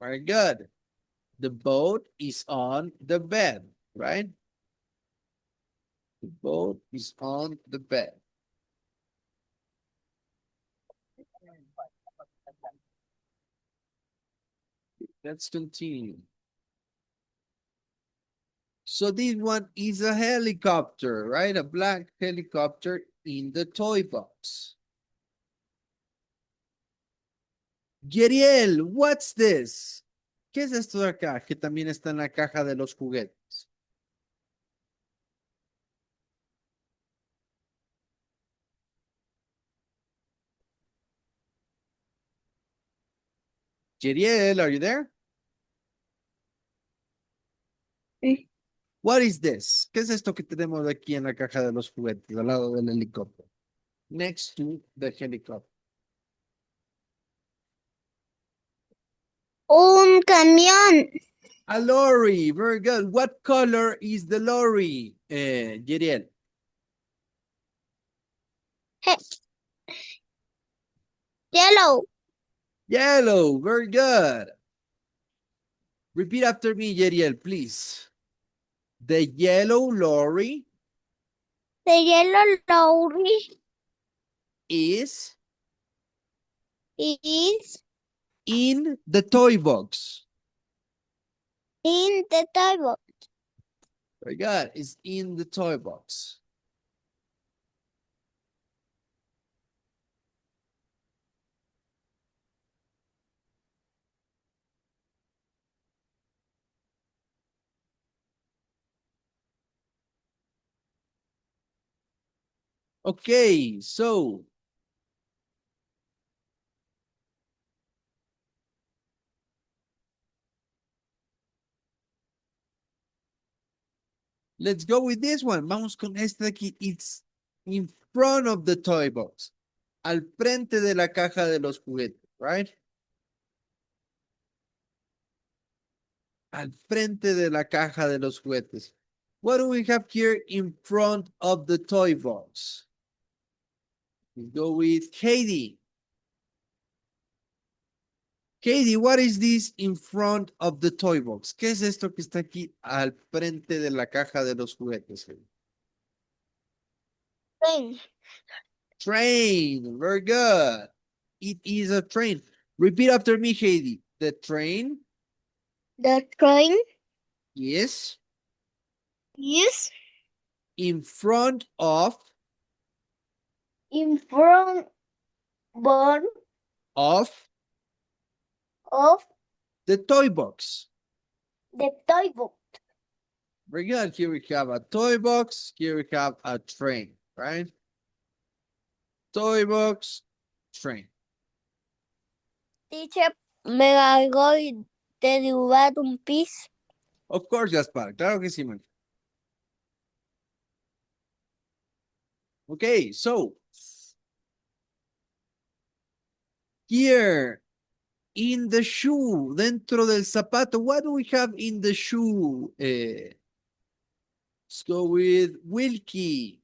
Very good. The boat is on the bed, right? The boat is on the bed. Let's continue. So this one is a helicopter, right? A black helicopter in the toy box. Yeriel, what's this? ¿Qué es esto de acá? Que también está en la caja de los juguetes. Yeriel, are you there? Sí. What is this? ¿Qué es esto que tenemos aquí en la caja de los juguetes, al lado del helicóptero? Next to the helicopter. Un camión. A lorry, very good. What color is the lorry, Yeriel? Yellow. Yellow, very good. Repeat after me, Yeriel, please. The yellow lorry The yellow lorry is is in the toy box. in the table. Very good. It's in the toy box. Okay, so let's go with this one. Vamos con este de aquí. It's in front of the toy box. Al frente de la caja de los juguetes, right? Al frente de la caja de los juguetes. What do we have here in front of the toy box? We go with Katie. Katie, what is this in front of the toy box? ¿Qué es esto que está aquí al frente de la caja de los juguetes? Train. Train, very good. It is a train. Repeat after me, Katie. The train The train is is in front of in front of of the toy box. the table. Very good. Here we have a toy box. Here we have a train, right? Toy box, train. Teacher, me voy de dibujar un pis. Of course, Gaspar. Claro que sí, man. Okay, so here in the shoe, dentro del zapato, what do we have in the shoe? Let's go with Wilkie.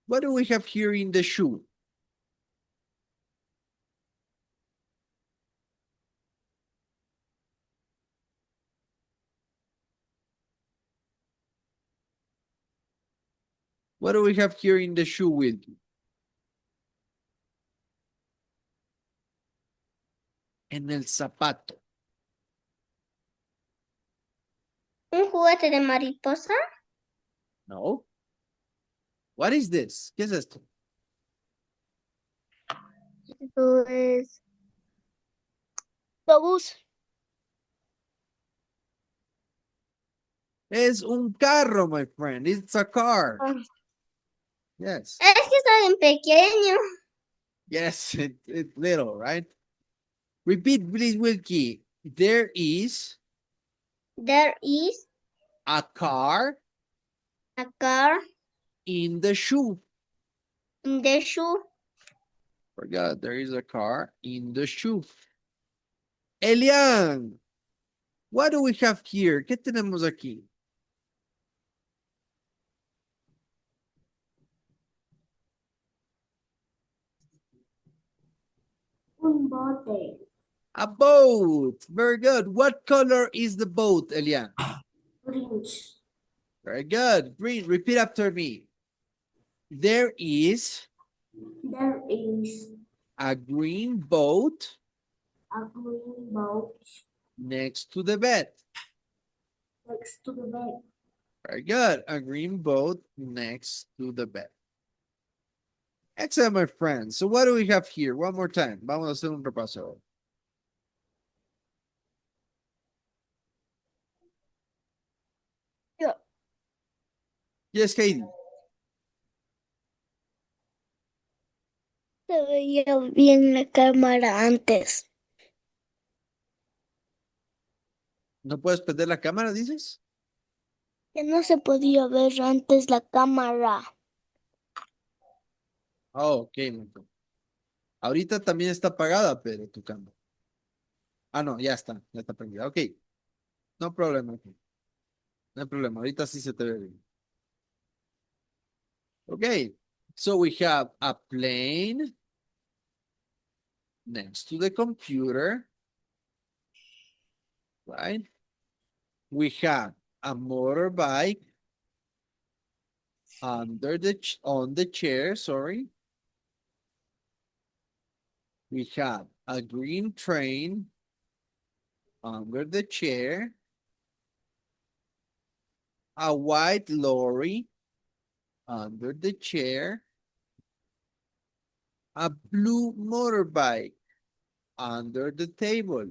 What do we have here in the shoe? What do we have here in the shoe, Wilkie? En el zapato. Un juguete de mariposa. No. What is this? ¿Qué es esto? Esto es autobús. Es un carro, my friend. It's a car. Yes. Es que está bien pequeño. Yes, it's little, right? Repeat, please, Wilkie. There is There is a car a car in the shoe. in the shoe. Forgot, there is a car in the shoe. Elian, what do we have here? ¿Qué tenemos aquí? Un bote. A boat. Very good. What color is the boat, Elian? Orange. Very good. Green. Repeat after me. There is There is a green boat a green boat next to the bed. next to the bed. Very good. A green boat next to the bed. Excellent, my friends. So what do we have here? One more time. Vamos a hacer un repaso. Yo. Yes, Katie. Se veía bien la cámara antes. ¿No puedes prender la cámara, dices? Que no se podía ver antes la cámara. Oh, ok. Muy bien. Ahorita también está apagada, pero tu cámara. Ah, no, ya está prendida. Ok, no problema. No hay problema. Ahorita sí se te ve bien. Okay, so we have a plane next to the computer, right? We have a motorbike under on the chair, sorry. We have a green train under the chair, a white lorry under the chair, a blue motorbike under the table.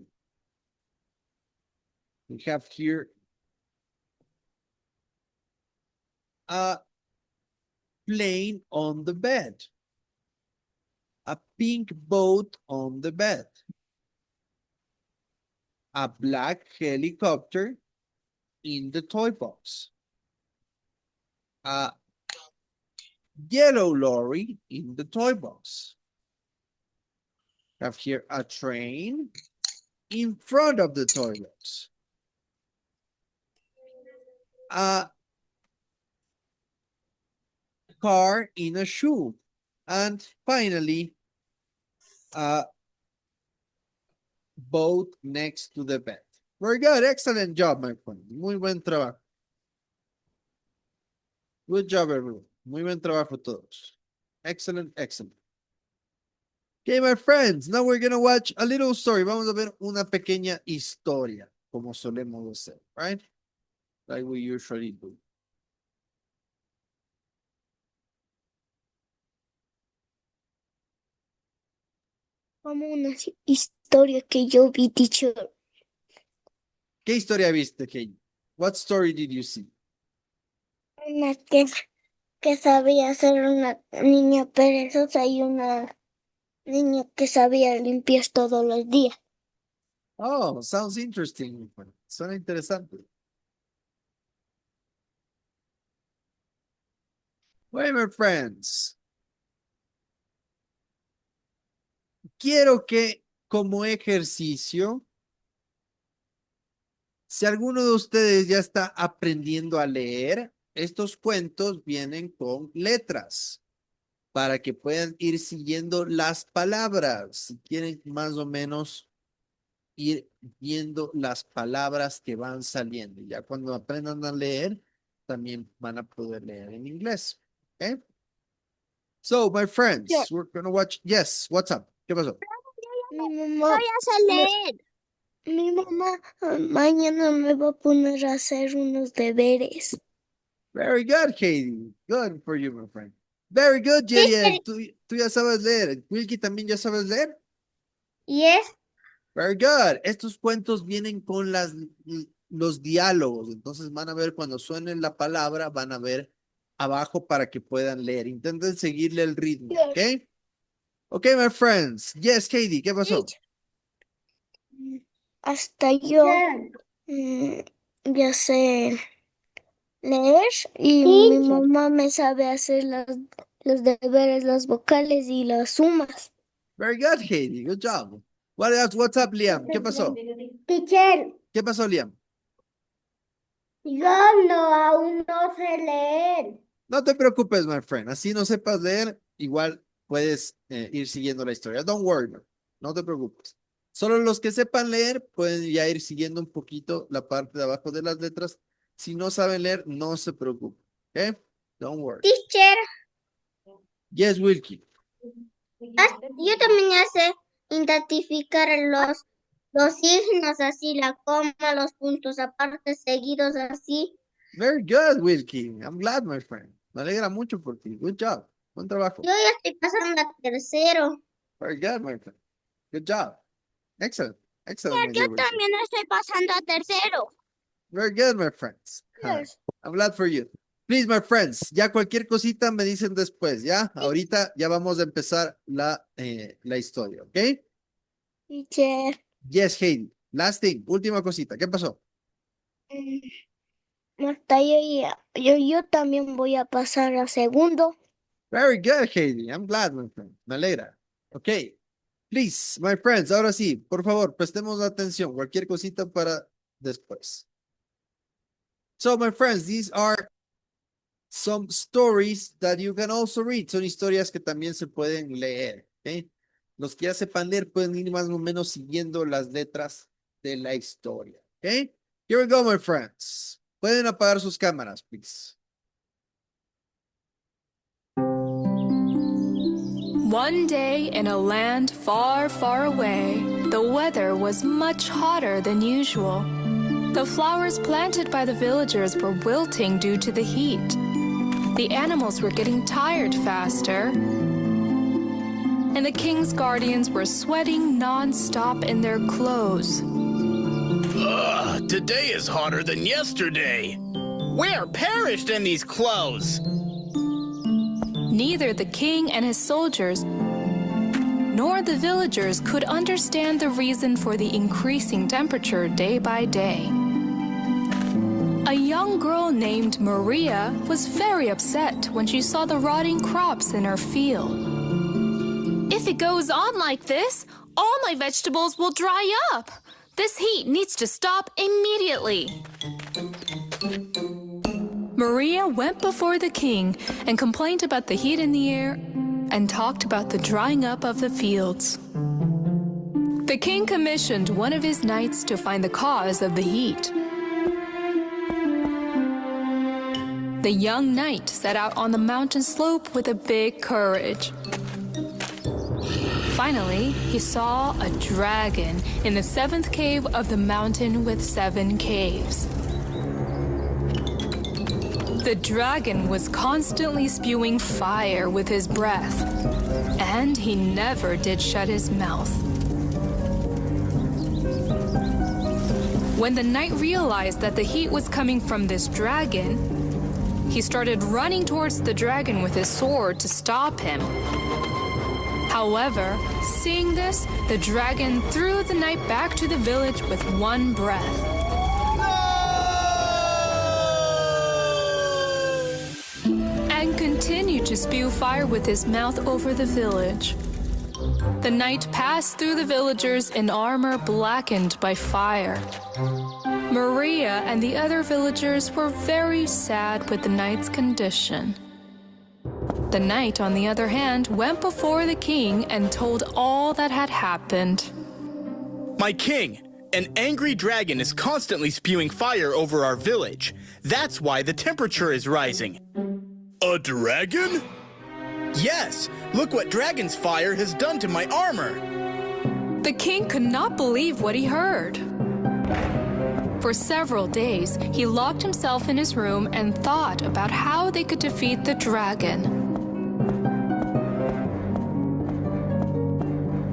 We have here a plane on the bed, a pink boat on the bed, a black helicopter in the toy box, a yellow lorry in the toy box. We have here a train in front of the toy box, a car in a shoe, and finally, a boat next to the bed. Very good. Excellent job, my friend. Muy buen trabajo. Good job, everyone. Muy buen trabajo todos. Excellent, excellent. Okay, my friends, now we're going to watch a little story. Vamos a ver una pequeña historia, como solemos hacer, right? Like we usually do. Como una historia que yo vi, teacher. ¿Qué historia viste, Kate? What story did you see? Una que sabía ser una niña perezosa y una niña que sabía limpiar todos los días. Oh, sounds interesting, my friend. Suena interesante. Well, my friends, quiero que como ejercicio, si alguno de ustedes ya está aprendiendo a leer, estos cuentos vienen con letras para que puedan ir siguiendo las palabras. Si quieren más o menos ir viendo las palabras que van saliendo. Ya cuando aprendan a leer, también van a poder leer en inglés. Okay? So, my friends, we're going to watch. Yes, what's up? ¿Qué pasó? Mi mamá. Voy a leer. Mi mamá mañana me va a poner a hacer unos deberes. Very good, Katie. Good for you, my friend. Very good, JL. Tú ya sabes leer. Wilkie también ya sabes leer. Yes. Very good. Estos cuentos vienen con los diálogos. Entonces van a ver cuando suene la palabra, van a ver abajo para que puedan leer. Intenten seguirle el ritmo, ¿ok? Ok, my friends. Yes, Katie, ¿qué pasó? Hasta yo ya sé leer y mi mamá me sabe hacer los deberes, las vocales y las sumas. Very good, Katie. Good job. What else? What's up, Liam? ¿Qué pasó? Teacher, ¿Qué pasó, Liam? yo aún no sé leer. No te preocupes, my friend. Así no sepas leer, igual puedes ir siguiendo la historia. Don't worry, no te preocupes. Solo los que sepan leer pueden ya ir siguiendo un poquito la parte de abajo de las letras. Si no saben leer, no se preocupen. ¿Ok? Don't worry. Teacher, Yes, Wilkie. yo también sé identificar los signos así, la coma, los puntos aparte, seguidos así. Very good, Wilkie. I'm glad, my friend. Me alegra mucho por ti. Good job. Buen trabajo. Yo ya estoy pasando a tercero. Very good, my friend. Good job. Excellent. Excellent, my Yo dear Wilkie. también estoy pasando a tercero. Very good, my friends. Yes. I'm glad for you. Please, my friends, ya cualquier cosita me dicen después, ¿ya? Ahorita ya vamos a empezar la historia, ¿ok? Teacher. Yes, Heidi. Last thing, última cosita. ¿Qué pasó? Marta, yo también voy a pasar a segundo. Very good, Heidi. I'm glad, my friend. Me alegra. Ok. Please, my friends, ahora sí, por favor, prestemos atención. Cualquier cosita para después. So, my friends, these are some stories that you can also read. Son historias que también se pueden leer. ¿Okay? Los que ya sepan leer pueden ir más o menos siguiendo las letras de la historia. Okay? Here we go, my friends. Pueden apagar sus cámaras, please. One day in a land far, far away, the weather was much hotter than usual. The flowers planted by the villagers were wilting due to the heat. The animals were getting tired faster. And the king's guardians were sweating non-stop in their clothes. Ugh, today is hotter than yesterday. We're perished in these clothes. Neither the king and his soldiers nor the villagers could understand the reason for the increasing temperature day by day. A young girl named Maria was very upset when she saw the rotting crops in her field. If it goes on like this, all my vegetables will dry up. This heat needs to stop immediately. Maria went before the king and complained about the heat in the air and talked about the drying up of the fields. The king commissioned one of his knights to find the cause of the heat. The young knight set out on the mountain slope with a big courage. Finally, he saw a dragon in the 7th cave of the mountain with 7 caves. The dragon was constantly spewing fire with his breath, and he never did shut his mouth. When the knight realized that the heat was coming from this dragon, he started running towards the dragon with his sword to stop him. However, seeing this, the dragon threw the knight back to the village with one breath. And continued to spew fire with his mouth over the village. The knight passed through the villagers in armor blackened by fire. Maria and the other villagers were very sad with the knight's condition. The knight, on the other hand, went before the king and told all that had happened. My king, an angry dragon is constantly spewing fire over our village. That's why the temperature is rising. A dragon? Yes, look what dragon's fire has done to my armor. The king could not believe what he heard. For several days, he locked himself in his room and thought about how they could defeat the dragon.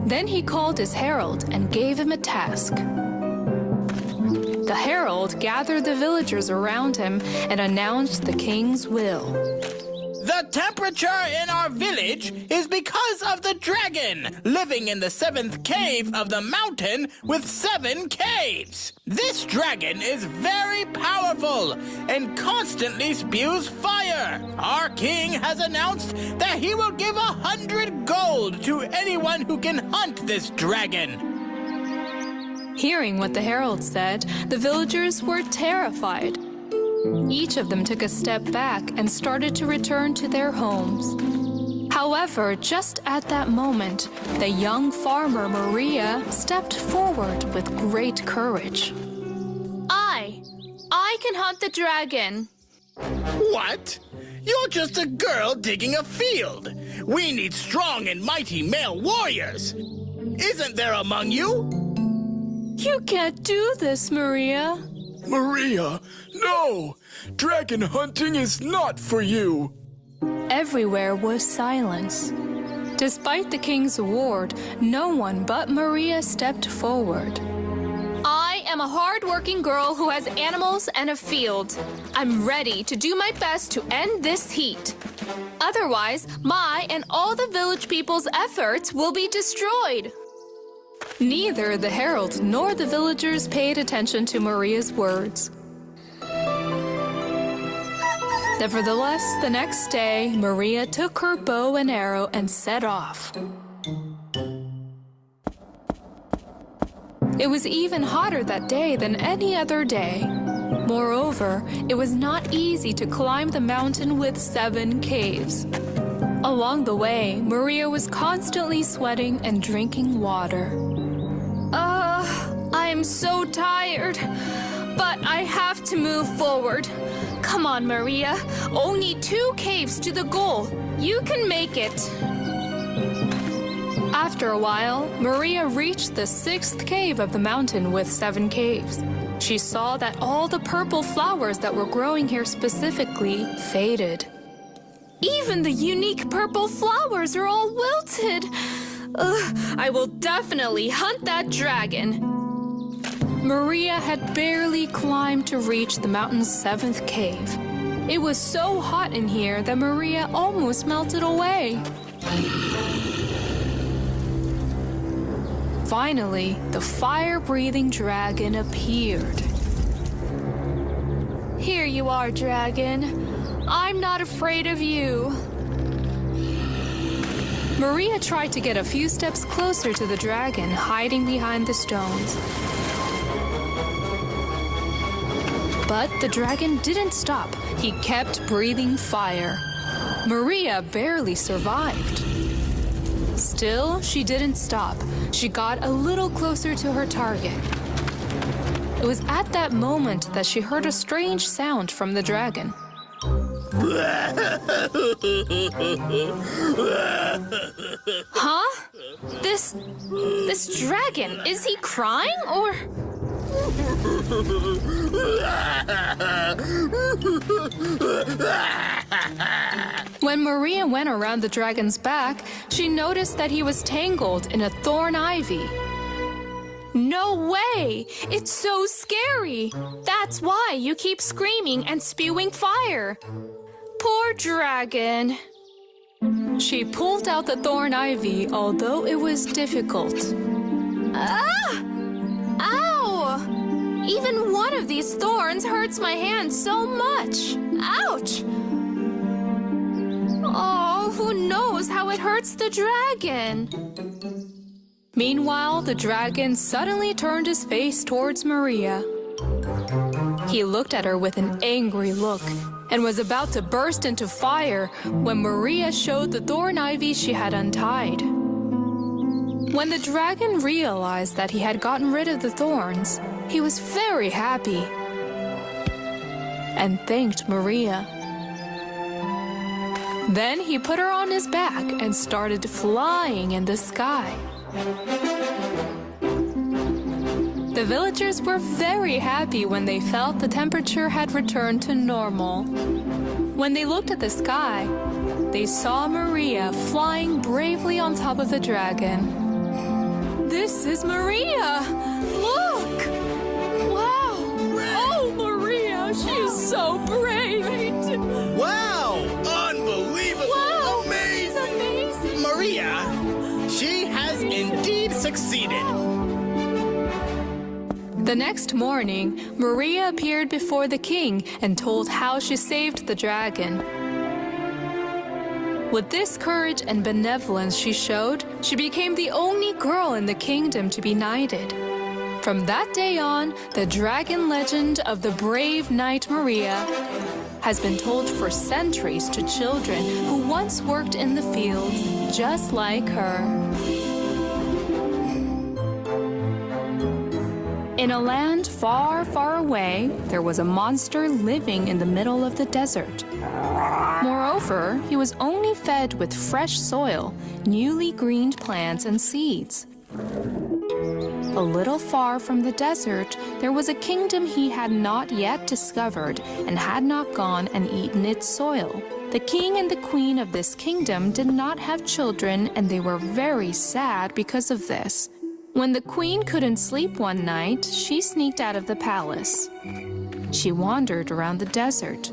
Then he called his herald and gave him a task. The herald gathered the villagers around him and announced the king's will. The temperature in our village is because of the dragon living in the 7th cave of the mountain with 7 caves. This dragon is very powerful and constantly spews fire. Our king has announced that he will give 100 gold to anyone who can hunt this dragon. Hearing what the herald said, the villagers were terrified. Each of them took a step back and started to return to their homes. However, just at that moment, the young farmer Maria stepped forward with great courage. I can hunt the dragon. What? You're just a girl digging a field. We need strong and mighty male warriors. Isn't there among you? You can't do this, Maria. Maria, no! Dragon hunting is not for you! Everywhere was silence. Despite the king's award, no one but Maria stepped forward. I am a hard-working girl who has animals and a field. I'm ready to do my best to end this heat. Otherwise, my and all the village people's efforts will be destroyed. Neither the herald nor the villagers paid attention to Maria's words. Nevertheless, the next day, Maria took her bow and arrow and set off. It was even hotter that day than any other day. Moreover, it was not easy to climb the mountain with 7 caves. Along the way, Maria was constantly sweating and drinking water. I am so tired, but I have to move forward. Come on, Maria. Only 2 caves to the goal. You can make it. After a while, Maria reached the 6th cave of the mountain with 7 caves. She saw that all the purple flowers that were growing here specifically faded. Even the unique purple flowers are all wilted. I will definitely hunt that dragon. Maria had barely climbed to reach the mountain's 7th cave. It was so hot in here that Maria almost melted away. Finally, the fire-breathing dragon appeared. Here you are, dragon. I'm not afraid of you. Maria tried to get a few steps closer to the dragon, hiding behind the stones. But the dragon didn't stop. He kept breathing fire. Maria barely survived. Still, she didn't stop. She got a little closer to her target. It was at that moment that she heard a strange sound from the dragon. Huh? This dragon, is he crying or... When Maria went around the dragon's back, she noticed that he was tangled in a thorn ivy. No way! It's so scary! That's why you keep screaming and spewing fire. Poor dragon. She pulled out the thorn ivy, although it was difficult. Ah! Ow! Even one of these thorns hurts my hand so much. Ouch! Oh, who knows how it hurts the dragon? Meanwhile, the dragon suddenly turned his face towards Maria. He looked at her with an angry look and was about to burst into fire when Maria showed the thorn ivy she had untied. When the dragon realized that he had gotten rid of the thorns, he was very happy and thanked Maria. Then he put her on his back and started flying in the sky. The villagers were very happy when they felt the temperature had returned to normal. When they looked at the sky, they saw Maria flying bravely on top of the dragon. This is Maria! Look! Wow! Oh, Maria, she is so brave! Wow! Unbelievable! Wow! Amazing! Maria, she has indeed succeeded. The next morning, Maria appeared before the king and told how she saved the dragon. With this courage and benevolence she showed, she became the only girl in the kingdom to be knighted. From that day on, the dragon legend of the brave knight Maria has been told for centuries to children who once worked in the fields just like her. In a land far, far away, there was a monster living in the middle of the desert. Moreover, he was only fed with fresh soil, newly greened plants and seeds. A little far from the desert, there was a kingdom he had not yet discovered and had not gone and eaten its soil. The king and the queen of this kingdom did not have children, and they were very sad because of this. When the queen couldn't sleep one night, she sneaked out of the palace. She wandered around the desert.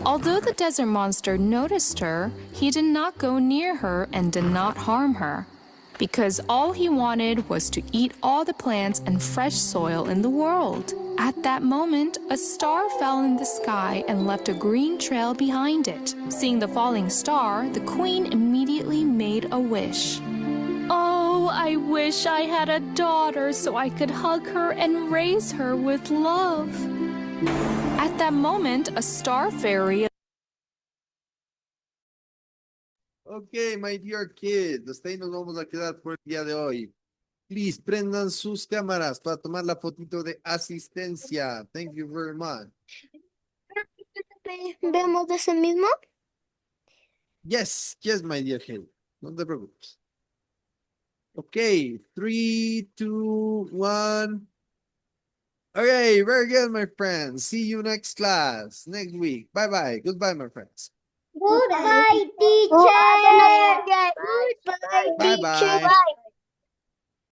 Although the desert monster noticed her, he did not go near her and did not harm her, because all he wanted was to eat all the plants and fresh soil in the world. At that moment, a star fell in the sky and left a green trail behind it. Seeing the falling star, the queen immediately made a wish. Oh, I wish I had a daughter so I could hug her and raise her with love. At that moment, a star fairy. Okay, my dear kids, hasta ahí nos vamos a quedar por el día de hoy. Please, prendan sus cámaras para tomar la fotito de asistencia. Thank you very much. ¿Vemos de ese mismo? Yes, yes, my dear Haley. No te preocupes. Okay, 3, 2, 1. Okay, very good, my friends. See you next class, next week. Bye-bye. Goodbye, my friends. Goodbye, teacher. Goodbye, Bye-bye. teacher.